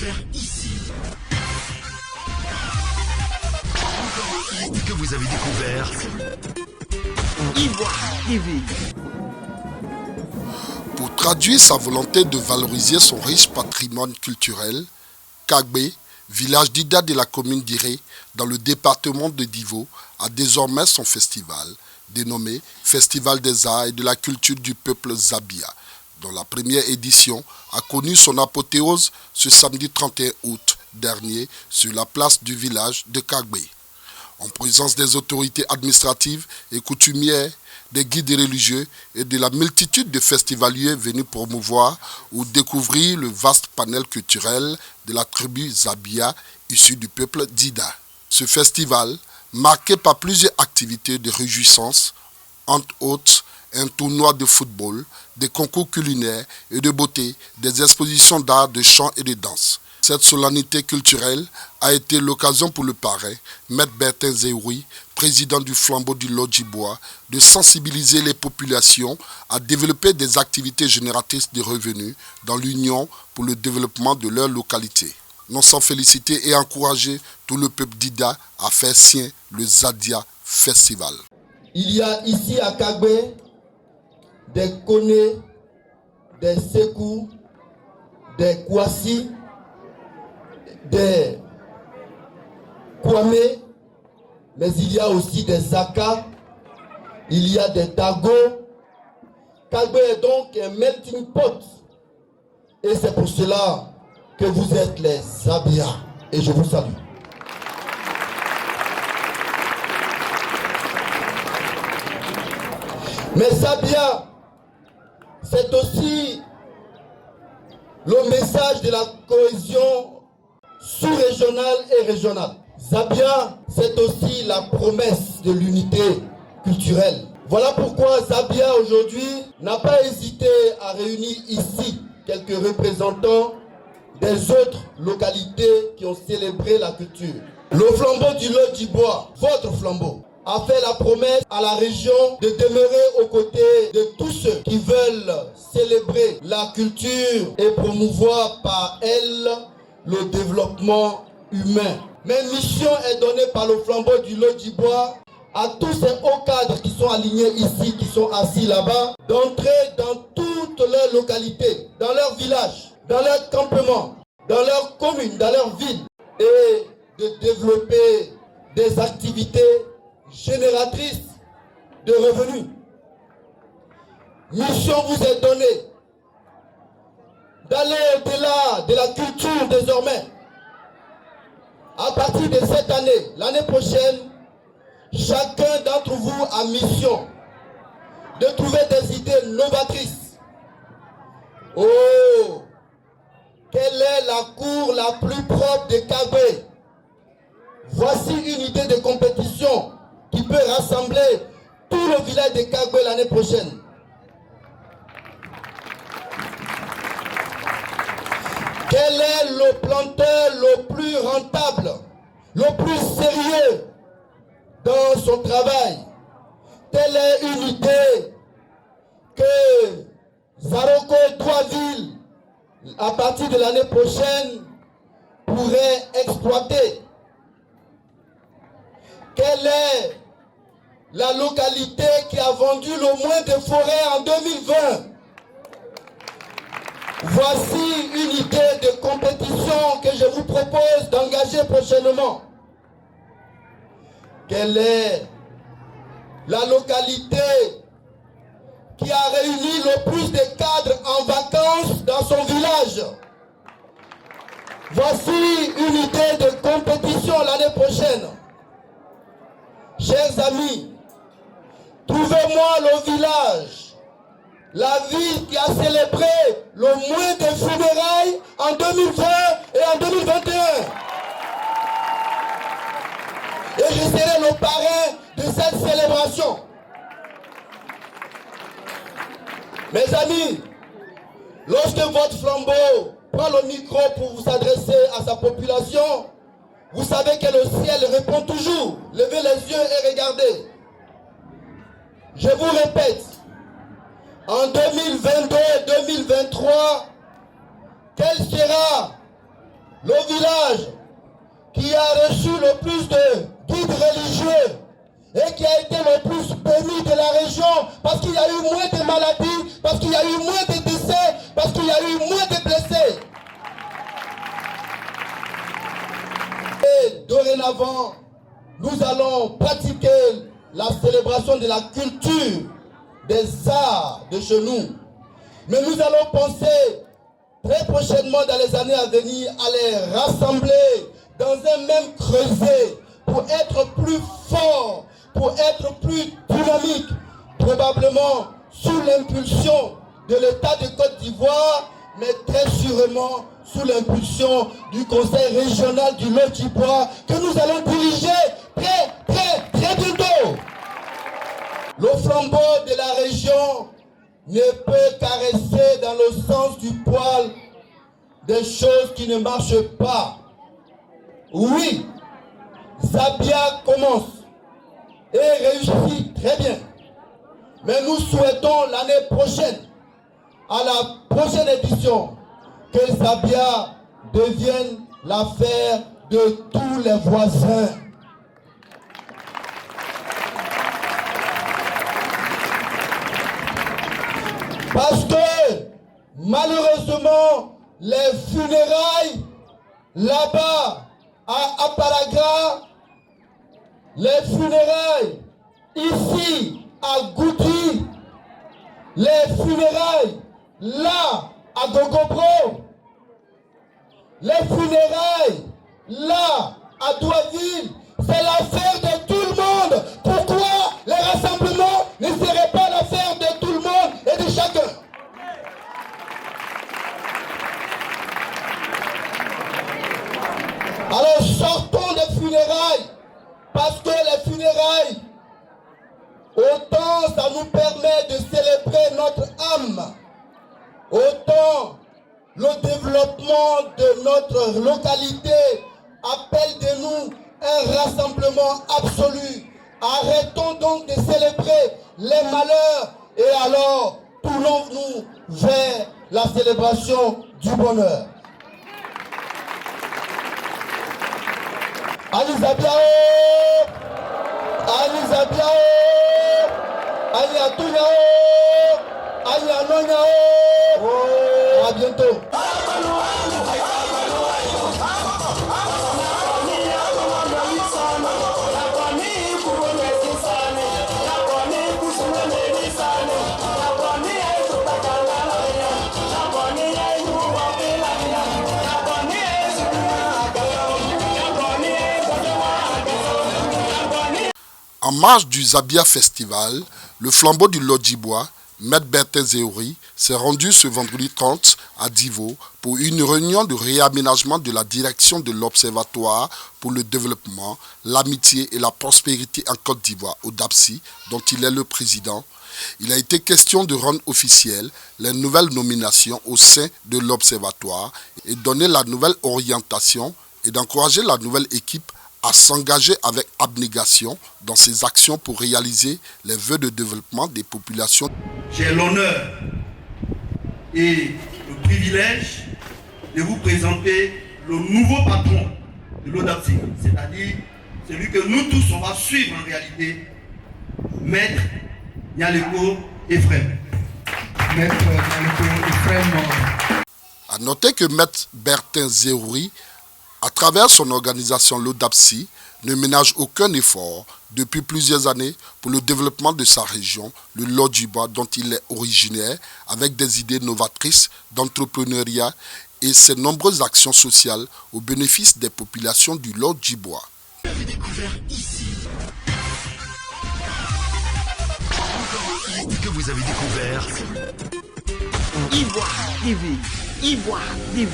découvert ici. Que vous avez découvert Ivoire TV. Pour traduire sa volonté de valoriser son riche patrimoine culturel, Kagbe, village d'Ida de la commune d'Iré, dans le département de Divo, a désormais son festival, dénommé Festival des arts et de la culture du peuple Zabia, dont la première édition a connu son apothéose ce samedi 31 août dernier sur la place du village de Kagbe. En présence des autorités administratives et coutumières, des guides religieux et de la multitude de festivaliers venus promouvoir ou découvrir le vaste panel culturel de la tribu Zabia issue du peuple d'Ida. Ce festival, marqué par plusieurs activités de réjouissance, entre autres un tournoi de football, des concours culinaires et de beauté, des expositions d'art, de chant et de danse. Cette solennité culturelle a été l'occasion pour le parrain, Maître Bertin Zéoui, président du Flambeau du Lodjibois, de sensibiliser les populations à développer des activités génératrices de revenus dans l'Union pour le développement de leur localité. Non sans féliciter et encourager tout le peuple d'Ida à faire sien le Zadia Festival. Il y a ici à Kagbe des Kone, des Sekou, des Kouassi, des Kwame, mais il y a aussi des Zaka, il y a des Dago. Kagbe est donc un melting pot. Et c'est pour cela que vous êtes les Zabia. Et je vous salue. Mais Zabia, c'est aussi le message de la cohésion sous-régionale et régionale. Zabia, c'est aussi la promesse de l'unité culturelle. Voilà pourquoi Zabia aujourd'hui n'a pas hésité à réunir ici quelques représentants des autres localités qui ont célébré la culture. Le flambeau du Lodjibois, votre flambeau, a fait la promesse à la région de demeurer aux côtés de tous ceux qui veulent célébrer la culture et promouvoir par elle le développement humain. Mais mission est donnée par le flambeau du Lodjibois à tous ces hauts cadres qui sont alignés ici, qui sont assis là-bas, d'entrer dans toutes leurs localités, dans leurs villages, dans leurs campements, dans leurs communes, dans leurs villes, et de développer des activités génératrices de revenus. Mission vous est donnée d'aller au-delà de la culture désormais. À partir de cette année, l'année prochaine, chacun d'entre vous a mission de trouver des idées novatrices. Oh, quelle est la cour la plus propre de Kagbe? Voici une idée de compétition qui peut rassembler tout le village de Kagbe l'année prochaine. Quel est le planteur le plus rentable, le plus sérieux dans son travail? Telle est une idée que Zaroko Douaville, à partir de l'année prochaine, pourrait exploiter. Quelle est la localité qui a vendu le moins de forêts en 2020? Voici une idée de compétition que je vous propose d'engager prochainement. Quelle est la localité qui a réuni le plus de cadres en vacances dans son village? Voici une idée de compétition l'année prochaine. Chers amis, trouvez-moi le village, la ville qui a célébré le moins de funérailles en 2020 et en 2021. Et je serai le parrain de cette célébration. Mes amis, lorsque votre flambeau prend le micro pour vous adresser à sa population, vous savez que le ciel répond toujours. Levez les yeux et regardez. Je vous répète, en 2022 et 2023, quel sera le village qui a reçu le plus de guides religieux et qui a été le plus béni de la région parce qu'il y a eu moins de maladies, parce qu'il y a eu moins de décès, parce qu'il y a eu moins de blessés. Et dorénavant, nous allons pratiquer la célébration de la culture, des arts de chez nous. Mais nous allons penser très prochainement dans les années à venir à les rassembler dans un même creuset pour être plus fort, pour être plus dynamique, probablement sous l'impulsion de l'État de Côte d'Ivoire, mais très sûrement sous l'impulsion du Conseil régional du Lodjibois que nous allons diriger très bientôt. Le flambeau de la région ne peut caresser dans le sens du poil des choses qui ne marchent pas. Oui, Zabia commence et réussit très bien. Mais nous souhaitons l'année prochaine, à la prochaine édition, que Zabia devienne l'affaire de tous les voisins. Parce que, malheureusement, les funérailles, là-bas, à Apalagra, les funérailles, ici, à Gouti, les funérailles, là, à Gogobro, les funérailles, là, à Douaville, c'est l'affaire de tout le monde. Pourquoi les rassemblements ne seraient pas l'affaire de tout le monde et de chacun? Alors sortons des funérailles, parce que les funérailles, autant ça nous permet de célébrer notre âme, autant le développement de notre localité appelle de nous un rassemblement absolu. Arrêtons donc de célébrer les malheurs et alors tournons-nous vers la célébration du bonheur. Ali Zabiao, Ali Zabiao, Ali Atunyao, Ali Anonyao. À bientôt. En marge du Zabia Festival, le flambeau du Lodjibois, Maître Bertin Zéouri, s'est rendu ce vendredi 30 à Divo pour une réunion de réaménagement de la direction de l'Observatoire pour le développement, l'amitié et la prospérité en Côte d'Ivoire, au DAPSI, dont il est le président. Il a été question de rendre officielles les nouvelles nominations au sein de l'Observatoire et donner la nouvelle orientation et d'encourager la nouvelle équipe à s'engager avec abnégation dans ses actions pour réaliser les vœux de développement des populations. J'ai l'honneur et le privilège de vous présenter le nouveau patron de l'ODAPSI, c'est-à-dire celui que nous tous on va suivre en réalité, Maître Nyaleko Ephraim. Maître Nyaleko Ephraim. À noter que Maître Bertin Zéouri, à travers son organisation l'ODAPSI, ne ménage aucun effort depuis plusieurs années pour le développement de sa région, le Lodjibois dont il est originaire, avec des idées novatrices d'entrepreneuriat et ses nombreuses actions sociales au bénéfice des populations du Lodjibois. Vous avez découvert ici. Que vous avez découvert Ivoire TV.